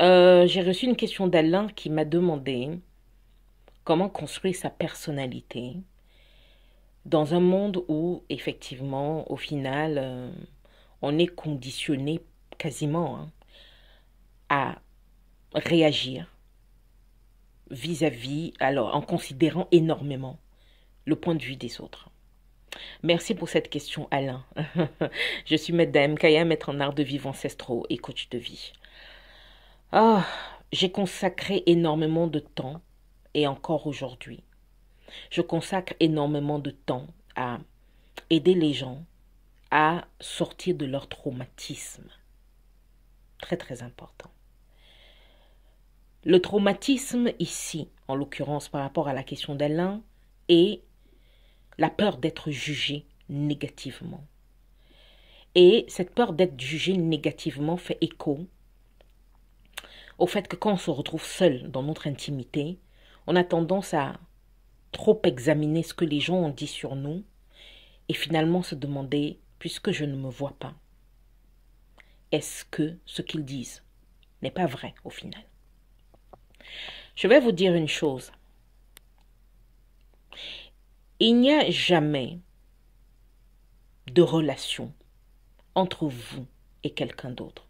J'ai reçu une question d'Alain qui m'a demandé comment construire sa personnalité dans un monde où, effectivement, au final, on est conditionné quasiment hein, à réagir vis-à-vis, alors en considérant énormément le point de vue des autres. Merci pour cette question, Alain. Je suis Madame Kaya, maître en art de vivre ancestraux et coach de vie. Ah, j'ai consacré énormément de temps et encore aujourd'hui. Je consacre énormément de temps à aider les gens à sortir de leur traumatisme. Très très important. Le traumatisme ici, en l'occurrence par rapport à la question d'Alain, est la peur d'être jugé négativement. Et cette peur d'être jugé négativement fait écho au fait que quand on se retrouve seul dans notre intimité, on a tendance à trop examiner ce que les gens ont dit sur nous et finalement se demander, puisque je ne me vois pas, est-ce que ce qu'ils disent n'est pas vrai au final? Je vais vous dire une chose. Il n'y a jamais de relation entre vous et quelqu'un d'autre.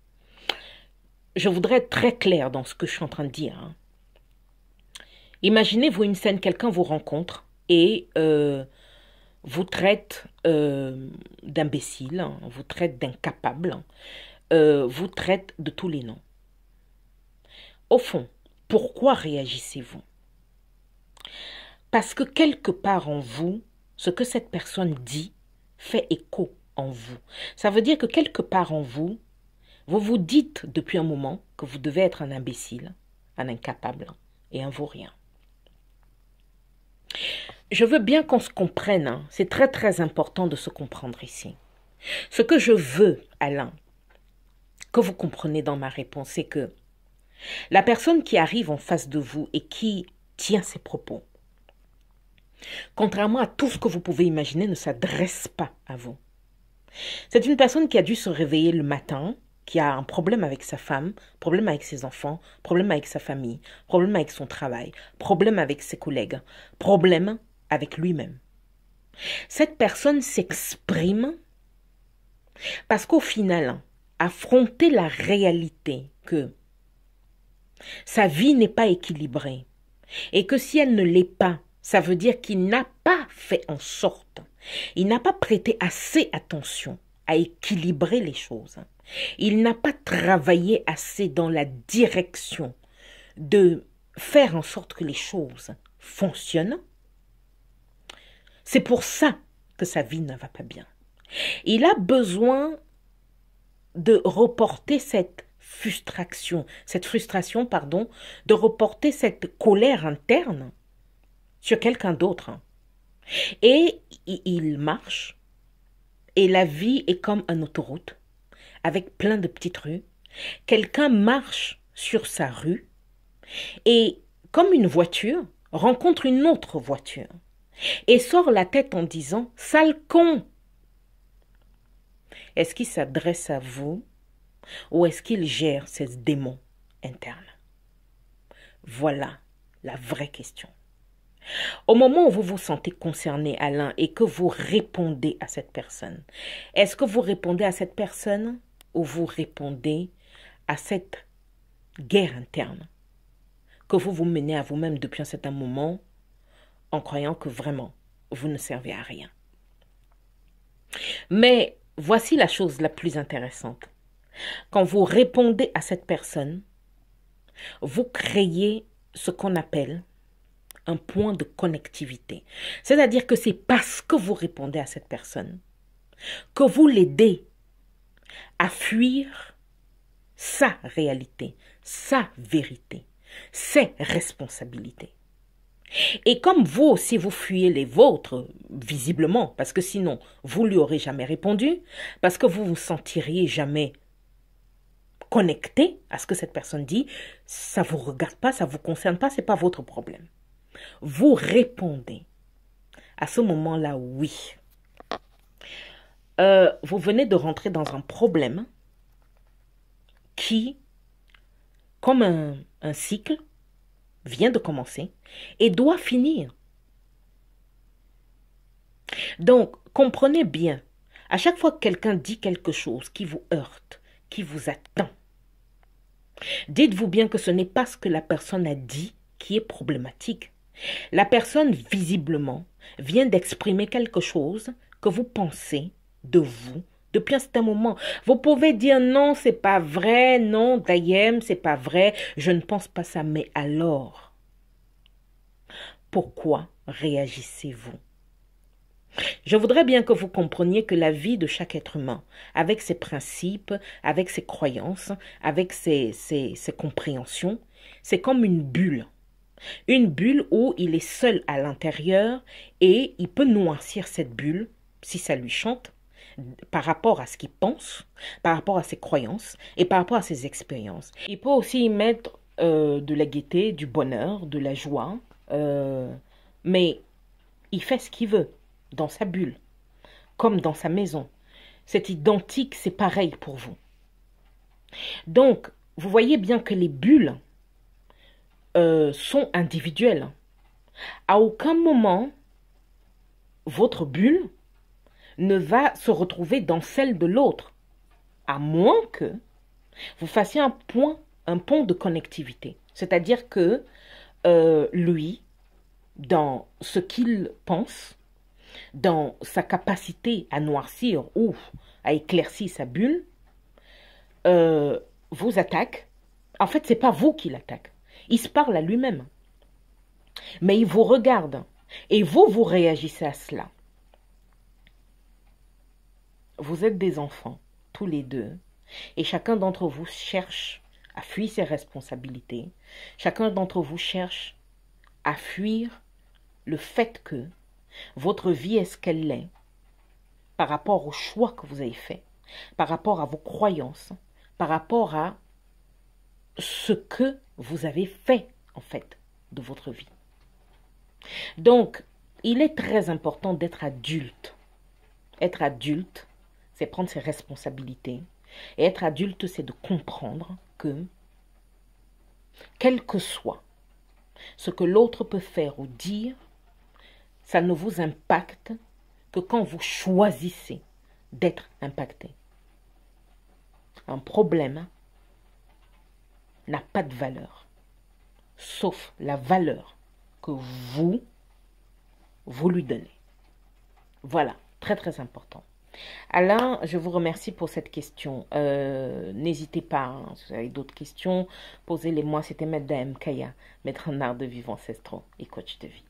Je voudrais être très clair dans ce que je suis en train de dire. Imaginez-vous une scène, quelqu'un vous rencontre et vous traite d'imbécile, vous traite d'incapable, vous traite de tous les noms. Au fond, pourquoi réagissez-vous? Parce que quelque part en vous, ce que cette personne dit fait écho en vous. Ça veut dire que quelque part en vous, vous vous dites depuis un moment que vous devez être un imbécile, un incapable et un vaurien. Je veux bien qu'on se comprenne, hein. C'est très très important de se comprendre ici. Ce que je veux, Alain, que vous compreniez dans ma réponse, c'est que la personne qui arrive en face de vous et qui tient ses propos, contrairement à tout ce que vous pouvez imaginer, ne s'adresse pas à vous. C'est une personne qui a dû se réveiller le matin, qui a un problème avec sa femme, problème avec ses enfants, problème avec sa famille, problème avec son travail, problème avec ses collègues, problème avec lui-même. Cette personne s'exprime parce qu'au final, affronter la réalité que sa vie n'est pas équilibrée et que si elle ne l'est pas, ça veut dire qu'il n'a pas fait en sorte, il n'a pas prêté assez attention à équilibrer les choses. Il n'a pas travaillé assez dans la direction de faire en sorte que les choses fonctionnent. C'est pour ça que sa vie ne va pas bien. Il a besoin de reporter cette frustration, de reporter cette colère interne sur quelqu'un d'autre. Et il marche, et la vie est comme une autoroute, avec plein de petites rues. Quelqu'un marche sur sa rue, et comme une voiture, rencontre une autre voiture, et sort la tête en disant « Sale con !» Est-ce qu'il s'adresse à vous ou est-ce qu'il gère ses démons internes? Voilà la vraie question. Au moment où vous vous sentez concerné, Alain, et que vous répondez à cette personne, est-ce que vous répondez à cette personne ou vous répondez à cette guerre interne que vous vous menez à vous-même depuis un certain moment en croyant que vraiment vous ne servez à rien? Mais voici la chose la plus intéressante. Quand vous répondez à cette personne, vous créez ce qu'on appelle un point de connectivité. C'est-à-dire que c'est parce que vous répondez à cette personne que vous l'aidez à fuir sa réalité, sa vérité, ses responsabilités. Et comme vous aussi vous fuyez les vôtres, visiblement, parce que sinon vous lui aurez jamais répondu, parce que vous vous sentiriez jamais connecté à ce que cette personne dit, ça ne vous regarde pas, ça ne vous concerne pas, ce n'est pas votre problème. Vous répondez. À ce moment-là, oui. Vous venez de rentrer dans un problème qui comme un cycle, vient de commencer et doit finir. Donc, comprenez bien, à chaque fois que quelqu'un dit quelque chose qui vous heurte, qui vous atteint, dites-vous bien que ce n'est pas ce que la personne a dit qui est problématique. La personne, visiblement, vient d'exprimer quelque chose que vous pensez de vous depuis un certain moment. Vous pouvez dire non, c'est pas vrai, non, Dayem, c'est pas vrai, je ne pense pas ça, mais alors, pourquoi réagissez-vous? Je voudrais bien que vous compreniez que la vie de chaque être humain, avec ses principes, avec ses croyances, avec ses compréhensions, c'est comme une bulle. Une bulle où il est seul à l'intérieur et il peut noircir cette bulle, si ça lui chante, par rapport à ce qu'il pense, par rapport à ses croyances et par rapport à ses expériences. Il peut aussi y mettre de la gaieté, du bonheur, de la joie, mais il fait ce qu'il veut dans sa bulle, comme dans sa maison. C'est identique, c'est pareil pour vous. Donc, vous voyez bien que les bulles sont individuelles. À aucun moment, votre bulle ne va se retrouver dans celle de l'autre, à moins que vous fassiez un pont de connectivité. C'est-à-dire que lui, dans ce qu'il pense, dans sa capacité à noircir ou à éclaircir sa bulle, vous attaque. En fait, ce n'est pas vous qui l'attaque. Il se parle à lui-même. Mais il vous regarde. Et vous, vous réagissez à cela. Vous êtes des enfants, tous les deux. Et chacun d'entre vous cherche à fuir ses responsabilités. Chacun d'entre vous cherche à fuir le fait que votre vie est ce qu'elle est par rapport aux choix que vous avez faits, par rapport à vos croyances, par rapport à ce que vous avez fait, en fait, de votre vie. Donc, il est très important d'être adulte. Être adulte, c'est prendre ses responsabilités. Et être adulte, c'est de comprendre que, quel que soit ce que l'autre peut faire ou dire, ça ne vous impacte que quand vous choisissez d'être impacté. Un problème n'a pas de valeur, sauf la valeur que vous lui donnez. Voilà, très très important. Alain, je vous remercie pour cette question. N'hésitez pas, hein, si vous avez d'autres questions, posez-les moi. C'était Maître Daem Kaya, maître en art de vivre ancestraux et coach de vie.